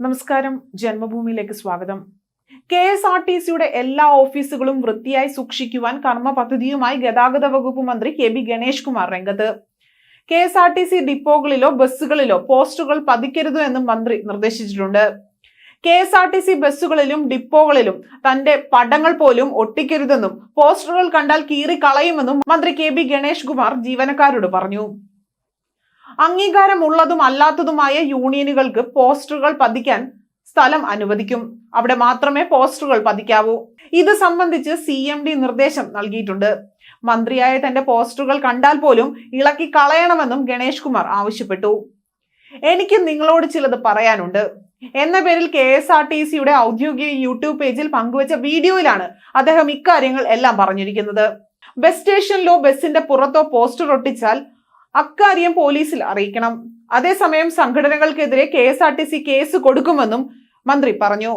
നമസ്കാരം, ജന്മഭൂമിയിലേക്ക് സ്വാഗതം. KSRTCയുടെ എല്ലാ ഓഫീസുകളും വൃത്തിയായി സൂക്ഷിക്കുവാൻ കർമ്മ പദ്ധതിയുമായി ഗതാഗത വകുപ്പ് മന്ത്രി KB ഗണേഷ് കുമാർ രംഗത്ത്. KSRTC ഡിപ്പോകളിലോ ബസ്സുകളിലോ പോസ്റ്ററുകൾ പതിക്കരുത് എന്നും മന്ത്രി നിർദ്ദേശിച്ചിട്ടുണ്ട്. KSRTC ബസ്സുകളിലും ഡിപ്പോകളിലും തന്റെ പടങ്ങൾ പോലും ഒട്ടിക്കരുതെന്നും പോസ്റ്ററുകൾ കണ്ടാൽ കീറിക്കളയുമെന്നും മന്ത്രി KB ഗണേഷ് കുമാർ ജീവനക്കാരോട് പറഞ്ഞു. അംഗീകാരമുള്ളതും അല്ലാത്തതുമായ യൂണിയനുകൾക്ക് പോസ്റ്ററുകൾ പതിക്കാൻ സ്ഥലം അനുവദിക്കും. അവിടെ മാത്രമേ പോസ്റ്ററുകൾ പതിക്കാവൂ. ഇത് സംബന്ധിച്ച് CMD നിർദ്ദേശം നൽകിയിട്ടുണ്ട്. മന്ത്രിയായ തന്റെ പോസ്റ്ററുകൾ കണ്ടാൽ പോലും ഇളക്കി കളയണമെന്നും ഗണേഷ് കുമാർ ആവശ്യപ്പെട്ടു. എനിക്ക് നിങ്ങളോട് ചിലത് പറയാനുണ്ട് എന്ന പേരിൽ KSRTCയുടെ ഔദ്യോഗിക YouTube പേജിൽ പങ്കുവച്ച വീഡിയോയിലാണ് അദ്ദേഹം ഇക്കാര്യങ്ങൾ എല്ലാം പറഞ്ഞിരിക്കുന്നത്. ബസ് സ്റ്റേഷനിലോ ബസിന്റെ പുറത്തോ പോസ്റ്റർ ഒട്ടിച്ചാൽ അക്കാര്യം പോലീസിൽ അറിയിക്കണം. അതേസമയം സംഘടനകൾക്കെതിരെ KSRTC കേസ് കൊടുക്കുമെന്നും മന്ത്രി പറഞ്ഞു.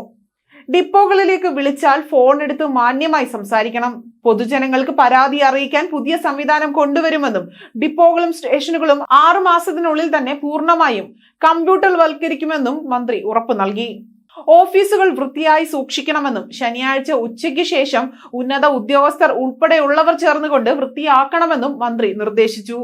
ഡിപ്പോകളിലേക്ക് വിളിച്ചാൽ ഫോൺ എടുത്ത് മാന്യമായി സംസാരിക്കണം. പൊതുജനങ്ങൾക്ക് പരാതി അറിയിക്കാൻ പുതിയ സംവിധാനം കൊണ്ടുവരുമെന്നും ഡിപ്പോകളും സ്റ്റേഷനുകളും 6 മാസത്തിനുള്ളിൽ തന്നെ പൂർണ്ണമായും കമ്പ്യൂട്ടർവൽക്കരിക്കുമെന്നും മന്ത്രി ഉറപ്പു നൽകി. ഓഫീസുകൾ വൃത്തിയായി സൂക്ഷിക്കണമെന്നും ശനിയാഴ്ച ഉച്ചയ്ക്ക് ശേഷം ഉന്നത ഉദ്യോഗസ്ഥർ ഉൾപ്പെടെയുള്ളവർ ചേർന്നുകൊണ്ട് വൃത്തിയാക്കണമെന്നും മന്ത്രി നിർദ്ദേശിച്ചു.